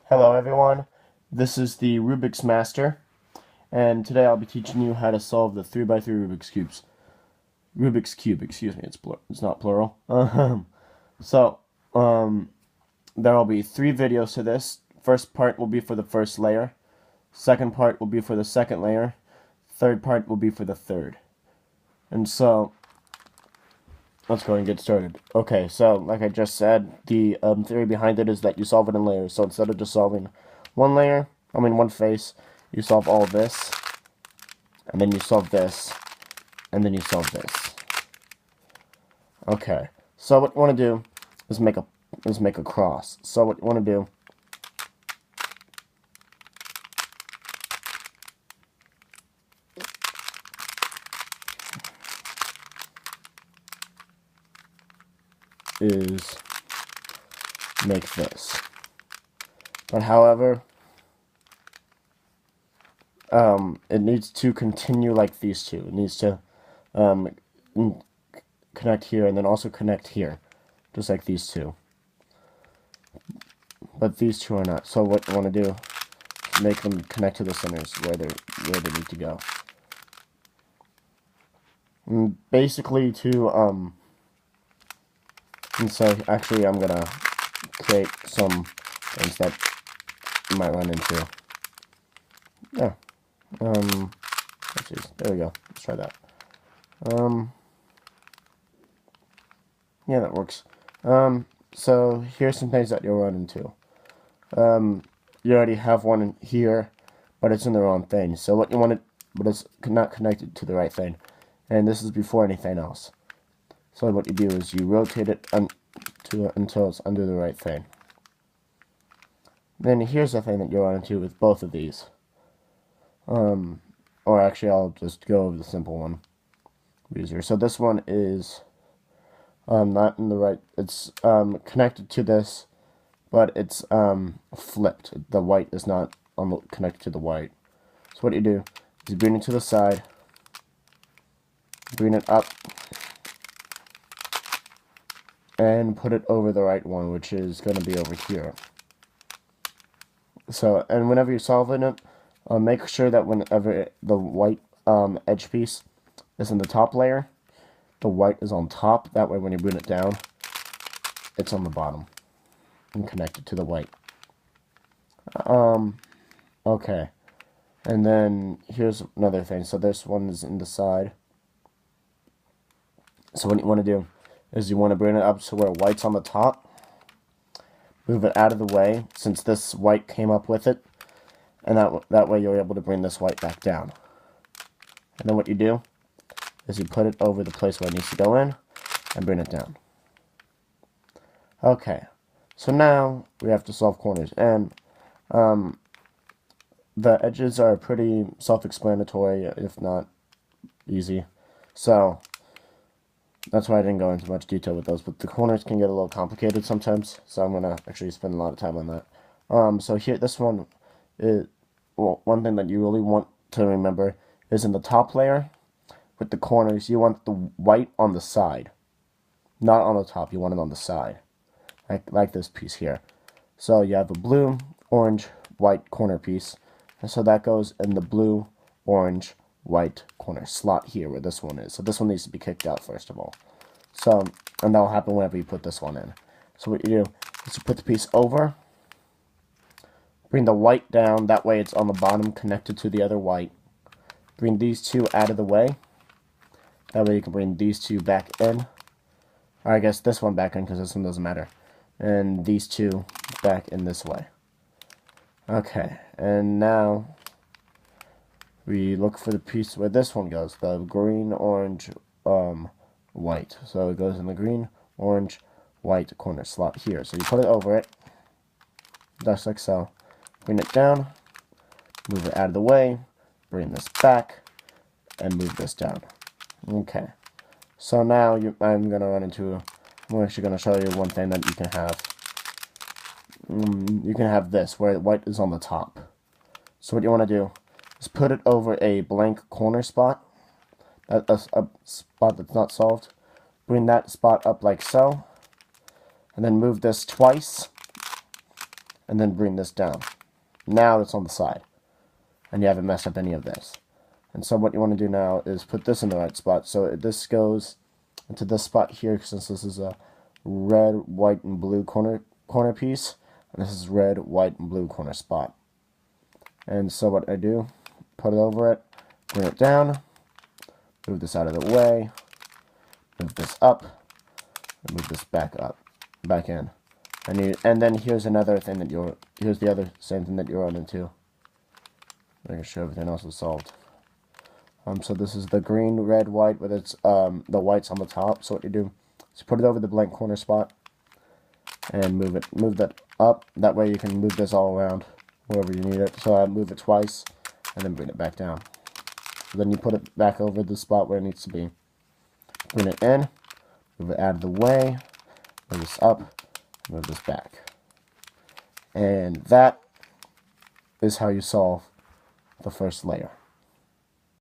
Hello everyone, this is the Rubik's Master, and today I'll be teaching you how to solve the 3x3 Rubik's Cubes. Rubik's Cube, excuse me, it's not plural. So, there will be 3 videos to this. First part will be for the first layer, second part will be for the second layer, third part will be for the third. And so, let's go and get started. Okay, so like I just said, the theory behind it is that you solve it in layers. So instead of just solving one face, you solve all this, and then you solve this, and then you solve this. Okay, so what you want to do is make a cross. So what you want to do is make this. But however, it needs to continue like these two. It needs to connect here and then also connect here, just like these two. But these two are not. So what you want to do is make them connect to the centers where they need to go. And basically and so actually I'm gonna create some things that you might run into. Yeah. Let's see. There we go. Let's try that. Yeah, that works. So here's some things that you'll run into. You already have one in here, but it's in the wrong thing. So what you want but it's not connected to the right thing. And this is before anything else. So what you do is you rotate it until it's under the right thing. Then here's the thing that you'll run into with both of these. Or actually I'll just go over the simple one easier. So this one is not in the right, it's connected to this, but it's flipped. The white is not connected to the white. So what you do is you bring it to the side, bring it up, and put it over the right one, which is going to be over here. So, and whenever you're solving it, make sure that whenever the white edge piece is in the top layer, the white is on top. That way when you bring it down, it's on the bottom and connected to the white. Okay. And then here's another thing. So this one is in the side. So what you want to do is you want to bring it up to where white's on the top. Move it out of the way since this white came up with it. And that way you're able to bring this white back down. And then what you do is you put it over the place where it needs to go in and bring it down. Okay, so now we have to solve corners. And the edges are pretty self-explanatory, if not easy. So that's why I didn't go into much detail with those, but the corners can get a little complicated sometimes, so I'm going to actually spend a lot of time on that. So here, this one is, well, one thing that you really want to remember is in the top layer, with the corners, you want the white on the side. Not on the top, you want it on the side. Like this piece here. So you have a blue, orange, white corner piece, and so that goes in the blue, orange, white corner slot here where this one is. So this one needs to be kicked out first of all. So, and that'll happen whenever you put this one in. So what you do is you put the piece over, bring the white down, that way it's on the bottom connected to the other white. Bring these two out of the way. That way you can bring these two back in. Or I guess this one back in because this one doesn't matter. And these two back in this way. Okay, and now we look for the piece where this one goes, the green, orange, white. So it goes in the green, orange, white corner slot here. So you put it over it, just like so. Bring it down, move it out of the way, bring this back, and move this down. Okay. So now I'm actually going to show you one thing that you can have. You can have this, where white is on the top. So what you want to do is put it over a blank corner spot, a spot that's not solved. Bring that spot up like so, and then move this twice, and then bring this down. Now it's on the side, and you haven't messed up any of this. And so what you want to do now is put this in the right spot. So this goes into this spot here, since this is a red, white, and blue corner piece, and this is red, white, and blue corner spot. And so what I do, put it over it, bring it down, move this out of the way, move this up, and move this back in. And then here's another thing that here's the other same thing that you're running into. I'm going to show everything else is solved. So this is the green, red, white, with its the whites on the top. So what you do is put it over the blank corner spot and move that up. That way you can move this all around wherever you need it. So I move it twice and then bring it back down. So then you put it back over the spot where it needs to be. Bring it in, move it out of the way, move this up, move this back. And that is how you solve the first layer.